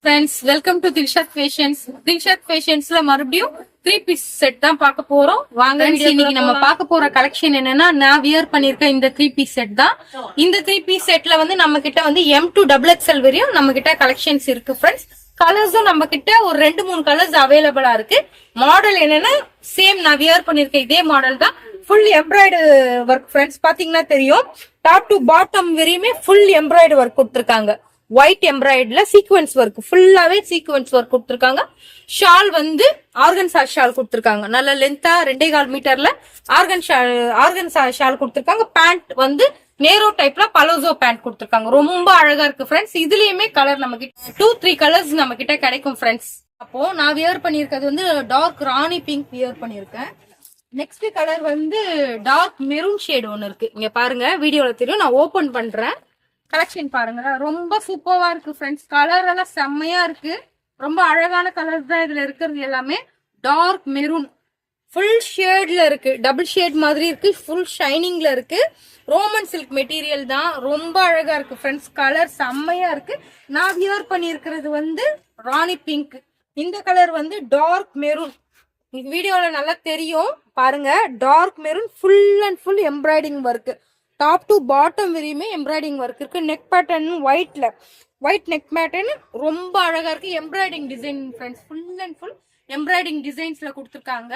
Friends welcome to Dilshad fashions. Dilshad ஃபேஷன்ஸ்ல மறுபடியும் 3 piece set தான் பார்க்க போறோம். வாங்க இன்னைக்கு நம்ம பார்க்க போற கலெக்ஷன் என்னன்னா, நான் வியர் பண்ணிருக்க இந்த 3 பீஸ் செட் தான். இந்த 3 பீஸ் செட்ல வந்து நம்ம கிட்ட வந்து M2XXL வரையும் நம்ம கிட்ட கலெக்ஷன்ஸ் இருக்கு ஃப்ரெண்ட்ஸ். கலர்ஸும் நம்ம கிட்ட ஒரு 2-3 கலர்ஸ் அவைலபிளா இருக்கு. மாடல் என்னன்னா சேம் நான் வியர் பண்ணிருக்க இதே மாடல் தான். ஃபுல் எம்ப்ராய்டரி ஒர்க் ஃப்ரெண்ட்ஸ், பாத்தீங்கன்னா தெரியும். டாப் டு பாட்டம் வரையுமே ஃபுல் எம்ப்ராய்டரி ஒர்க் கொடுத்துருக்காங்க. ஒயிட் எம்ப்ராய்டர்ல சீக்வன்ஸ் ஒர்க், ஃபுல்லாவே சீக்வன்ஸ் ஒர்க் கொடுத்துருக்காங்க. ஷால் வந்து ஆர்கன்சா ஷால் கொடுத்துருக்காங்க. நல்ல லென்த்தா 2.25 மீட்டர்ல ஆர்கன்சா ஷால் கொடுத்துருக்காங்க. பேண்ட் வந்து நேரோ டைப்ல பலோசோ பேண்ட் கொடுத்துருக்காங்க. ரொம்ப அழகா இருக்கு ஃப்ரெண்ட்ஸ். இதுலயுமே கலர் நம்ம கிட்ட 2-3 கலர்ஸ் நம்ம கிட்ட கிடைக்கும் ஃப்ரெண்ட்ஸ். அப்போ நான் வியர் பண்ணிருக்கிறது வந்து டார்க் ராணி பிங்க் வியர் பண்ணிருக்கேன். நெக்ஸ்ட் கலர் வந்து டார்க் மெரூன் ஷேட் ஒன்னு இருக்கு. இங்க பாருங்க, வீடியோல தெரியும். நான் ஓபன் பண்றேன். கலெக்ஷன் பாருங்க, ரொம்ப சூப்பரா இருக்கு ஃப்ரெண்ட்ஸ். கலர் எல்லாம் செம்மையா இருக்கு. ரொம்ப அழகான கலர் தான் இதுல இருக்கிறது. எல்லாமே டார்க் மெரூன் ஃபுல் ஷேட்ல இருக்கு. டபுள் ஷேட் மாதிரி இருக்கு. ஃபுல் ஷைனிங்ல இருக்கு. ரோமன் சில்க் மெட்டீரியல் தான். ரொம்ப அழகா இருக்கு ஃப்ரெண்ட்ஸ். கலர் செம்மையா இருக்கு. நான் வியர் பண்ணியிருக்கிறது வந்து ராணி பிங்க். இந்த கலர் வந்து டார்க் மெரூன். வீடியோல நல்லா தெரியும் பாருங்க. Dark maroon full and full embroidering work. Top to bottom வரையுமே எம்ப்ராய்டிங் ஒர்க் இருக்கு. Neck pattern white neck pattern ரொம்ப அழகா இருக்கு. Embroidering design friends, full and full embroidering டிசைன்ஸ்ல கொடுத்துருக்காங்க.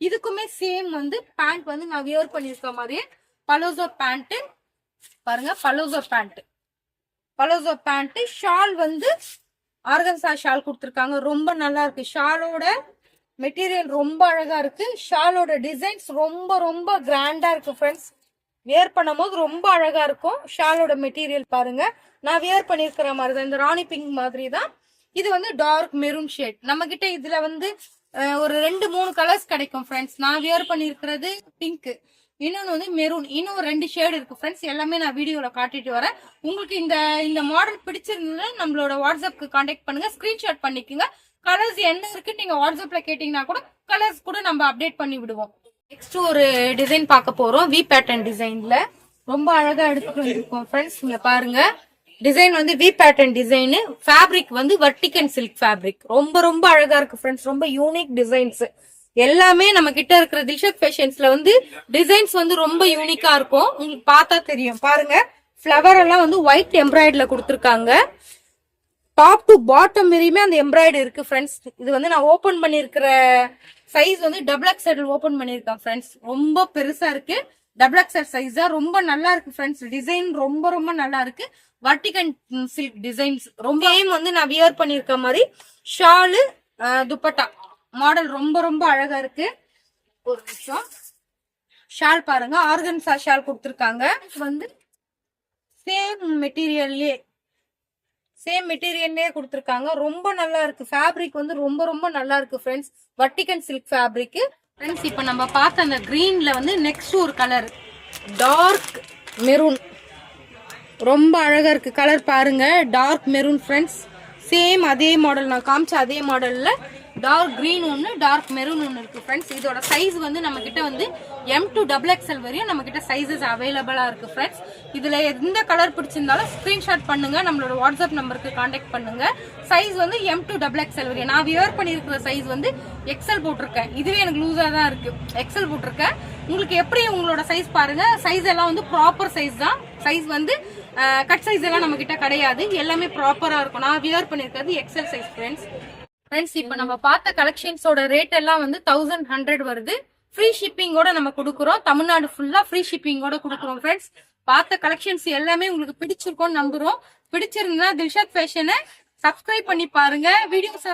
இதுக்குமே சேம் வந்து பேண்ட் வந்து நான் வியர் பண்ணிருக்க மாதிரியே பலோசோ பேண்ட் பாருங்க. Palazzo pant. ஷால் வந்து ஆர்கன்சா ஷால் கொடுத்துருக்காங்க. ரொம்ப நல்லா இருக்கு. ஷாலோட மெட்டீரியல் ரொம்ப அழகா இருக்கு. ஷாலோட டிசைன்ஸ் ரொம்ப ரொம்ப கிராண்டா இருக்கு ஃப்ரெண்ட்ஸ். வியர் பண்ணும் போது ரொம்ப அழகா இருக்கும். ஷாலோட மெட்டீரியல் பாருங்க. நான் வியர் பண்ணிருக்கிற மாதிரி தான். இந்த ராணி பிங்க் மாதிரி தான். இது வந்து டார்க் மெரூன் ஷேட். நம்ம கிட்ட இதுல வந்து ஒரு 2-3 கலர்ஸ் கிடைக்கும் ஃப்ரெண்ட்ஸ். நான் வியர் பண்ணிருக்கிறது பிங்க், இன்னொன்னு வந்து மெரூன், இன்னும் 2 ஷேட் இருக்கு ஃப்ரெண்ட்ஸ். எல்லாமே நான் வீடியோல காட்டிட்டு வரேன். உங்களுக்கு இந்த மாடல் பிடிச்சிருந்தா நம்மளோட வாட்ஸ்அப்க்கு கான்டாக்ட் பண்ணுங்க. ஸ்கிரீன்ஷாட் பண்ணிக்கோங்க. கலர்ஸ் என்ன இருக்கு நீங்க வாட்ஸ்அப்ல கேட்டீங்கன்னா கூட கலர்ஸ் கூட நம்ம அப்டேட் பண்ணி விடுவோம். நெக்ஸ்ட் ஒரு டிசைன் பார்க்க போறோம். வி பேட்டர்ன் டிசைன்ல ரொம்ப அழகா எடுத்துட்டு வந்திருக்கோம் ஃப்ரெண்ட்ஸ். இங்க பாருங்க, டிசைன் வந்து வி பேட்டர்ன் டிசைன். ஃபேப்ரிக் வந்து வர்டிகன் சில்க் ஃபேப்ரிக். ரொம்ப ரொம்ப அழகா இருக்கு ஃப்ரெண்ட்ஸ். ரொம்ப யூனிக் டிசைன்ஸ். எல்லாமே நம்ம கிட்ட இருக்கிற தில்ஷாத் ஃபேஷன்ஸ்ல வந்து டிசைன்ஸ் வந்து ரொம்ப யூனிக்கா இருக்கும். உங்களுக்கு பார்த்தா தெரியும் பாருங்க. ஃபிளவர் எல்லாம் வந்து ஒயிட் எம்ப்ராய்டரில கொடுத்துருக்காங்க. டாப் டு பாட்டம் வரையுமே அந்த எம்ப்ராய்டரி இருக்கு ஃப்ரெண்ட்ஸ். இது வந்து நான் ஓபன் பண்ணிருக்கிற சைஸ் வந்து XXL ஓபன் பண்ணிருக்கேன் ஃப்ரெண்ட்ஸ். ரொம்ப பெருசா இருக்கு. XXL சைஸா ரொம்ப நல்லா இருக்கு ஃப்ரெண்ட்ஸ். டிசைன் ரொம்ப ரொம்ப நல்லா இருக்கு. வர்டிகன் சில்க் டிசைன்ஸ் ரொம்ப வந்து நான் வியர் பண்ணிருக்க மாதிரி. ஷாலு துப்பட்டா மாடல் ரொம்ப ரொம்ப அழகா இருக்கு. ஒரு நிமிஷம். ஷால் பாருங்க, ஆர்கன்சா ஷால் கொடுத்துருக்காங்க. வந்து சேம் மெட்டீரியல்லே கொடுத்துருக்காங்க. ரொம்ப நல்லா இருக்கு. ஃபேப்ரிக் வந்து ரொம்ப ரொம்ப நல்லா இருக்கு ஃப்ரெண்ட்ஸ். வர்டிகன் சில்க் ஃபேப்ரிக் ஃப்ரெண்ட்ஸ். இப்போ நம்ம பார்த்த அந்த கிரீன்ல வந்து நெக்ஸ்ட் ஒரு கலர் டார்க் மெரூன். ரொம்ப அழகா இருக்கு கலர் பாருங்க. Dark maroon friends. சேம் அதே மாடல் நான் காமிச்ச அதே மாடல்ல டார்க் கிரீன் ஒன்னு, டார்க் மெரூன் ஒன்னு இருக்கு ஃப்ரெண்ட்ஸ். இதோட சைஸ் வந்து நம்ம கிட்ட வந்து M2XXL வரையும் நம்ம கிட்ட சைஸஸ் அவைலபிளா இருக்கு ஃப்ரெண்ட்ஸ். இதுல எந்த கலர் பிடிச்சிருந்தாலும் ஸ்கிரீன்ஷாட் பண்ணுங்க. நம்மளோட வாட்ஸ்அப் நம்பருக்கு கான்டாக்ட் பண்ணுங்க. சைஸ் வந்து M2XXL வரையும். நான் வியர் பண்ணிருக்கிற சைஸ் வந்து XL போட்டிருக்கேன். இதுவே எனக்கு லூஸா தான் இருக்கு. XL போட்டிருக்கேன். உங்களுக்கு எப்படி உங்களோட சைஸ் பாருங்க. சைஸ் எல்லாம் வந்து ப்ராப்பர் சைஸ் தான். சைஸ் வந்து கட் சைஸ் எல்லாம் நம்ம கிட்ட கிடையாது. எல்லாமே ப்ராப்பரா இருக்கும். நான் வியர் பண்ணிருக்கிறது XL சைஸ் ஃப்ரெண்ட்ஸ். இப்ப நம்ம பார்த்த கலெக்ஷன்ஸோட ரேட் எல்லாம் வந்து 1100 வருது. ஃப்ரீ ஷிப்பிங்கோட நம்ம கொடுக்குறோம். தமிழ்நாடு ஃபுல்லா ஃப்ரீ ஷிப்பிங்கோட கொடுக்குறோம் ஃப்ரெண்ட்ஸ். பார்த்த கலெக்ஷன்ஸ் எல்லாமே உங்களுக்கு பிடிச்சிருக்கோம்னு நம்புறோம். பிடிச்சிருந்தா தில்ஷாத் ஃபேஷனை சப்ஸ்கிரைப் பண்ணி பாருங்க. வீடியோஸ்